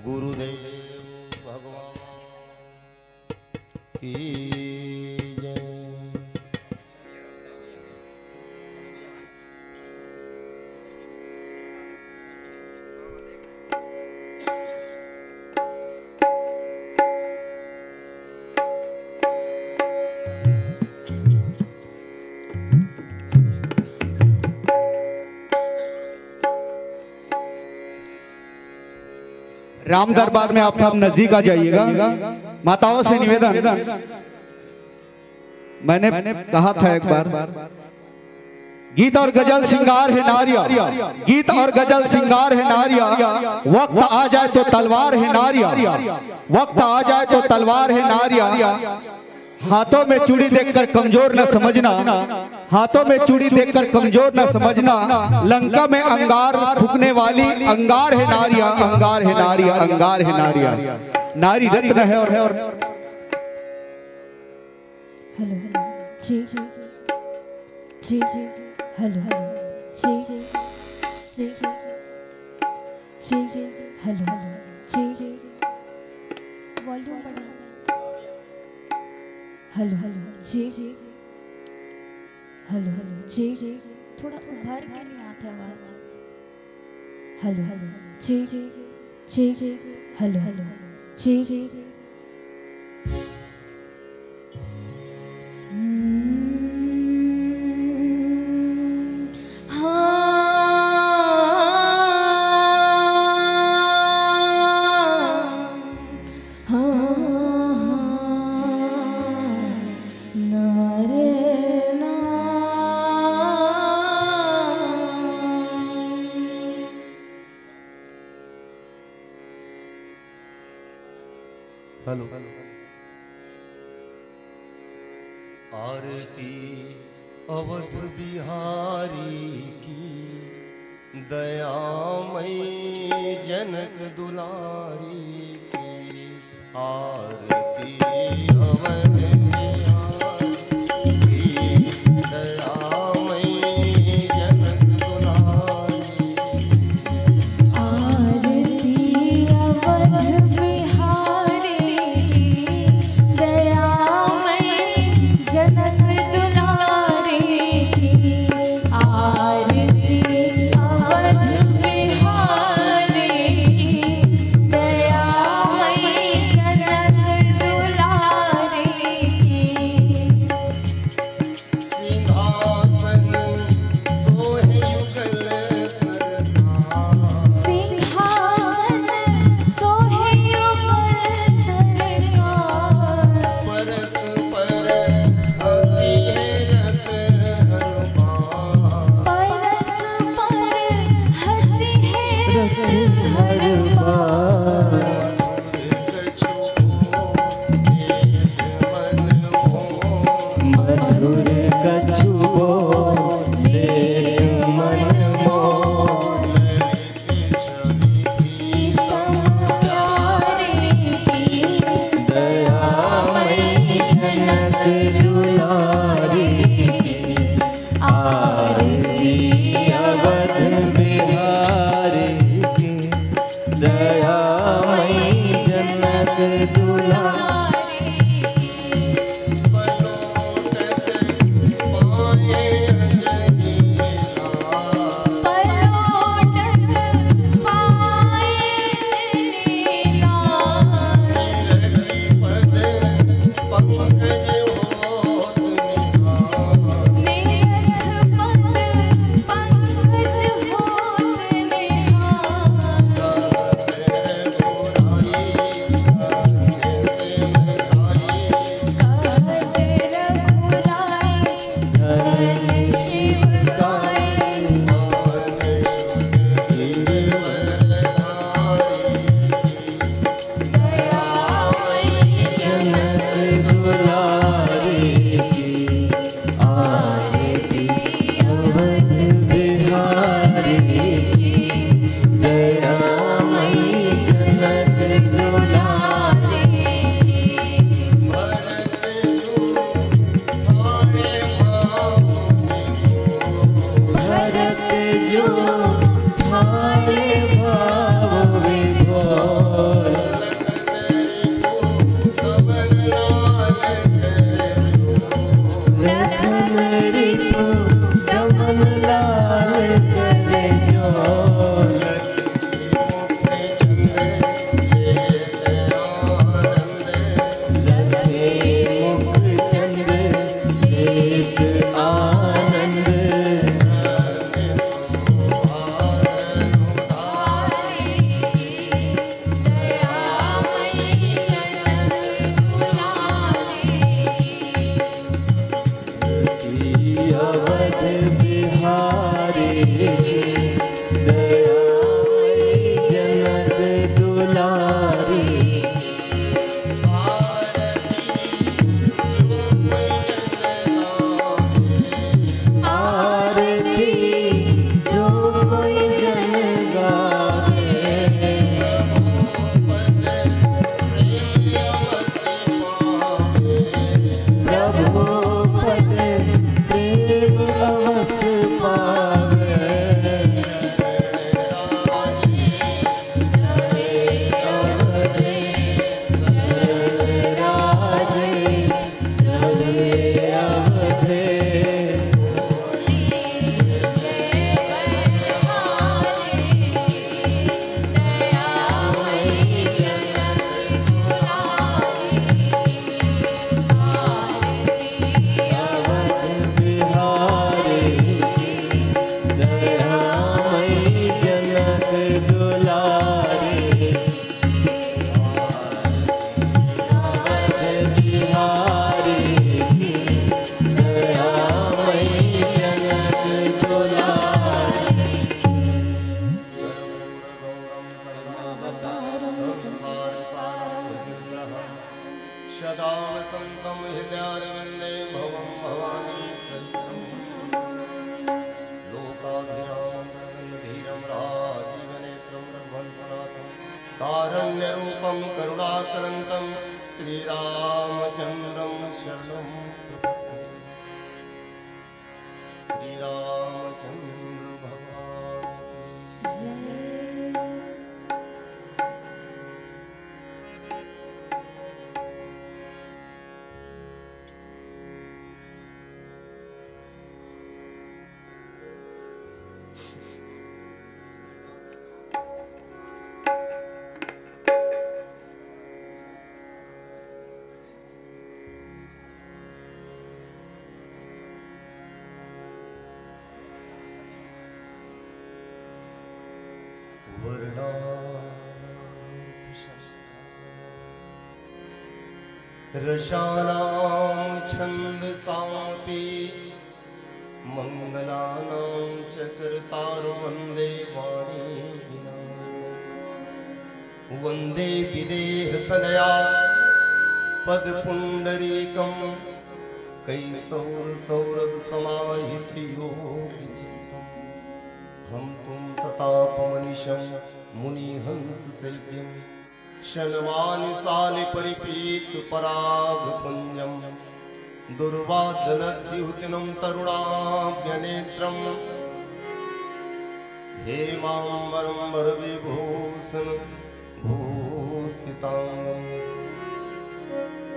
गुरुदेव भगवान की जय। राम दरबार में आप सब नजदीक आ जाइएगा। माताओं से निवेदन, मैंने कहा था एक बार, गीत और गजल सिंगार है नारिया, गीत और गजल सिंगार है नारिया, वक्त आ जाए तो तलवार है नारिया, वक्त आ जाए तो तलवार है नारिया। हाथों में चूड़ी देखकर कमजोर न समझना, हाथों में चूड़ी देखकर कमजोर न समझना, लंका में अंगार फूकने वाली अंगार है नारिया, अंगार है नारिया, अंगार है नारिया। नारी रत्न है और हेलो जी जी जी जी हेलो जी जी जी जी जी हेलो जी जी वॉल्यूम बढ़ा। हेलो जी जी हेलो जी जी थोड़ा उभर के नहीं आता आवाज। हेलो जी जी जी जी हेलो जी जी हेलो आरती अवध बिहारी की दयामयी जनक दुलारी की आरती अवध बिहारी की दयामयी जनक दुलारी आरती अवध जनक दुलारे की आरती अवध बिहारी की दयामयी जनक कारुण्यरूपं करुणाकरन्तं श्रीरामचन्द्रं शरणं प्रपद्ये। श्रीरामचन्द्र भगवान की जय। रसानां छन्दसामपि मङ्गलानां च कर्तारं वन्दे वाणी विना। वन्दे विदेहतनया पदपुण्डरीकं कैसौरसौरभसमाहितयोगिचित्तं। हम तुम प्रतापमनिशं मुनिहंससेव्यं शनवानिशालि परिपीत परागपुञ्जं। दुर्वादलद्युतिनं तरुणाभ्यनेत्रं हेमाम्बरविभूषण भूषिताङ्गं।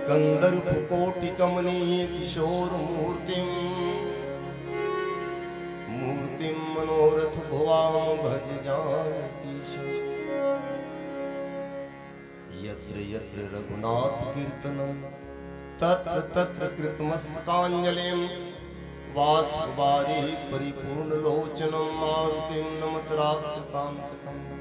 कन्दर्पकोटिकमनीय किशोरमूर्तिं मूर्तिं मनोरथ भुवां भज जानकीश। यत्र यत्र रघुनाथ कीर्तनं तत्र तत्र कृतमस्तकाञ्जलिं। वासुवारी परिपूर्णलोचनं मारुतिं नमत राक्षसान्तकम्।